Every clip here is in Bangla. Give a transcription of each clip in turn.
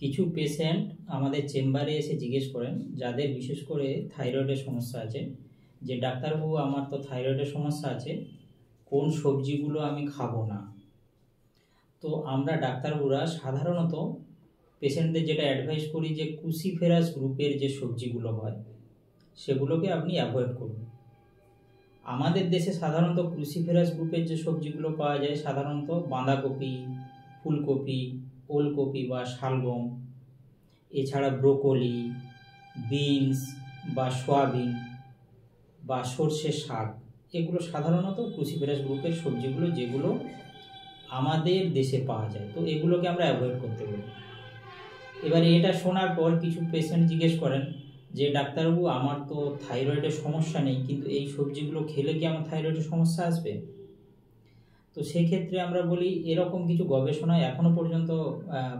কিছু পেশেন্ট আমাদের চেম্বারে এসে জিজ্ঞেস করেন, যাদের বিশেষ করে থাইরয়েডের সমস্যা আছে, যে ডাক্তারবাবু আমার তো থাইরয়েডের সমস্যা আছে, কোন সবজিগুলো আমি খাবো না। তো আমরা ডাক্তারবাবুরা সাধারণত পেশেন্টদের যেটা অ্যাডভাইস করি যে ক্রুসিফেরাস গ্রুপের যে সবজিগুলো হয় সেগুলোকে আপনি অ্যাভয়েড করুন। আমাদের দেশে সাধারণত ক্রুসিফেরাস গ্রুপের যে সবজিগুলো পাওয়া যায় সাধারণত বাঁধাকপি, ফুলকপি, ওলকপি বা শালগম, এছাড়া ব্রোকলি, বিনস বা সয়াবিন বা সর্ষের শাক, এগুলো সাধারণত ক্রুসিফেরাস গ্রুপের সবজিগুলো যেগুলো আমাদের দেশে পাওয়া যায়। তো এগুলোকে আমরা অ্যাভয়েড করতে বলি। এবারে এটা শোনার পর কিছু পেশেন্ট জিজ্ঞেস করেন যে ডাক্তারবাবু আমার তো থাইরয়েডের সমস্যা নেই, কিন্তু এই সবজিগুলো খেলে কি আমার থাইরয়েডের সমস্যা আসবে? তো সেক্ষেত্রে আমরা বলি এরকম কিছু গবেষণায় এখনও পর্যন্ত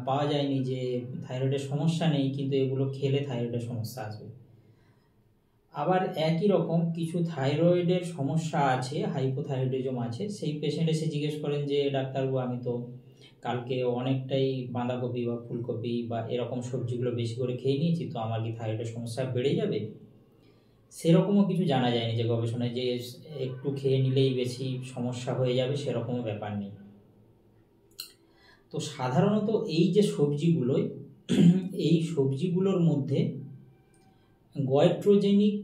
পাওয়া যায়নি যে থাইরয়েডের সমস্যা নেই কিন্তু এগুলো খেলে থাইরয়েডের সমস্যা আসবে। আবার একই রকম কিছু থাইরয়েডের সমস্যা আছে, হাইপোথাইরয়েডিজম আছে, সেই পেশেন্ট এসে জিজ্ঞেস করেন যে ডাক্তারবাবু আমি তো কালকে অনেকটাই বাঁধাকপি বা ফুলকপি বা এরকম সবজিগুলো বেশি করে খেয়ে নিয়েছি, তো আমার কি থাইরয়েডের সমস্যা বেড়ে যাবে? সেরকমও কিছু জানা যায়নি যে গবেষণায় যে একটু খেয়ে নিলেই বেশি সমস্যা হয়ে যাবে, সেরকমও ব্যাপার নেই। তো সাধারণত এই যে সবজিগুলোই এই সবজিগুলোর মধ্যে গয়ট্রোজেনিক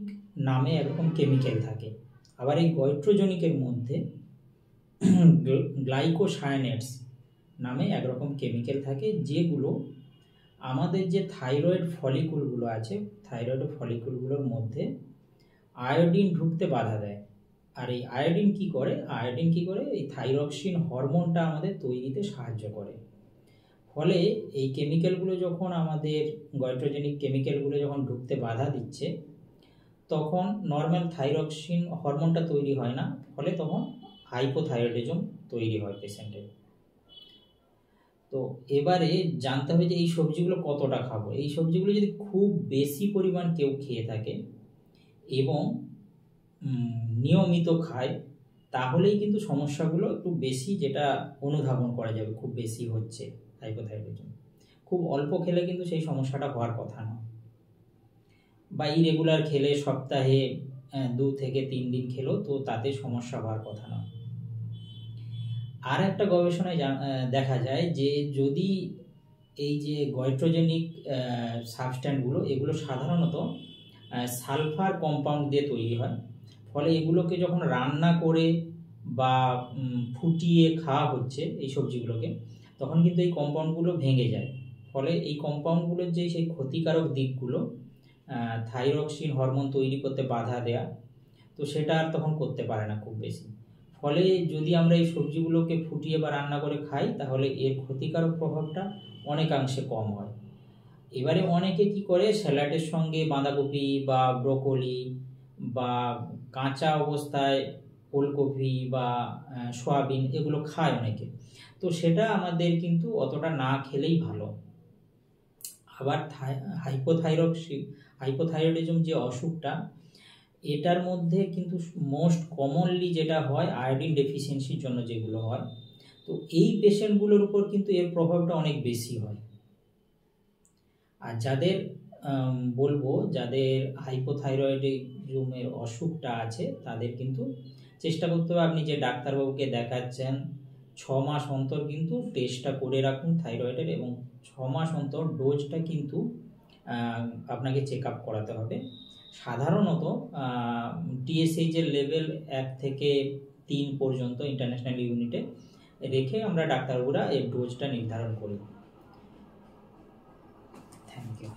নামে এরকম কেমিক্যাল থাকে। আবার এই গয়ট্রোজেনিকের মধ্যে গ্লাইকোসায়ানেটস নামে একরকম কেমিক্যাল থাকে, যেগুলো আমাদের যে থাইরয়েড ফলিকুলগুলো আছে থাইরয়েড ফলিকুলগুলোর মধ্যে আয়োডিন ঢুকতে বাধা দেয়। আর এই আয়োডিন কি করে এই থাইরক্সিন হরমোনটা আমাদের তৈরিতে সাহায্য করে। ফলে এই কেমিক্যালগুলো যখন আমাদের গয়ট্রোজেনিক কেমিক্যালগুলো যখন ঢুকতে বাধা দিচ্ছে, তখন নর্মাল থাইরক্সিন হরমোনটা তৈরি হয় না, ফলে তখন হাইপোথাইরয়েডিজম তৈরি হয় পেশেন্টের। তো এবারে জানতে হবে যে এই সবজিগুলো কতটা খাবো। এই সবজিগুলো যদি খুব বেশি পরিমাণ কেউ খেয়ে থাকে এবং নিয়মিত খায়, তাহলেই কিন্তু সমস্যাগুলো একটু বেশি যেটা অনুধাবন করা যাবে খুব বেশি হচ্ছে হাইপোথাইরয়েডিজম। খুব অল্প খেলে কিন্তু সেই সমস্যাটা হওয়ার কথা না, বা ইরেগুলার খেলে সপ্তাহে 2 থেকে 3 দিন খেলো তো তাতে সমস্যা হওয়ার কথা না। আর একটা গবেষণায় দেখা যায় যে যদি এই যে গয়ট্রোজেনিক সাবস্ট্যান্সগুলো এগুলো সাধারণত সালফার কম্পাউন্ড দিয়ে তৈরি হয়, ফলে এগুলোকে যখন রান্না করে বা ফুটিয়ে খাওয়া হচ্ছে এই সবজিগুলোকে, তখন কিন্তু এই কম্পাউন্ডগুলো ভেঙে যায়। ফলে এই কম্পাউন্ডগুলোর যে সেই ক্ষতিকারক দিকগুলো, থাইরক্সিন হরমোন তৈরি করতে বাধা দেয়া, তো সেটা আর তখন করতে পারে না খুব বেশি। ফলে যদি আমরা এই সবজিগুলোকে ফুটিয়ে বা রান্না করে খাই, তাহলে এর ক্ষতিকারক প্রভাবটা অনেকাংশে কম হয়। এবারে অনেকে কি করে স্যালাডের সঙ্গে বাঁধাকপি বা ব্রোকলি বা কাঁচা অবস্থায় ফুলকপি বা সয়াবিন এগুলো খায় অনেকে, তো সেটা আমাদের কিন্তু অতটা না খেলেই ভালো। আবার হাইপোথাইরয়েডিজম যে অসুখটা, এটার মধ্যে কিন্তু মোস্ট কমনলি যেটা হয় আয়োডিন ডেফিসিয়েন্সির জন্য যেগুলো হয়, তো এই পেশেন্টগুলোর উপর কিন্তু এর প্রভাবটা অনেক বেশি হয়। আর যাদের বলবো যাদের হাইপোথাইরয়েডিজমের অসুখটা আছে তাদের কিন্তু চেষ্টা করতে হবে আপনি যে ডাক্তারবাবুকে দেখাচ্ছেন 6 মাস অন্তর কিন্তু টেস্টটা করে রাখুন থাইরয়েডের, এবং 6 মাস অন্তর ডোজটা কিন্তু আপনাকে চেক আপ করাতে হবে। সাধারণত টিএসএইচের লেভেল 1 থেকে 3 পর্যন্ত ইন্টারন্যাশনাল ইউনিটে রেখে আমরা ডাক্তারবাবুরা এর ডোজটা নির্ধারণ করি। Thank you.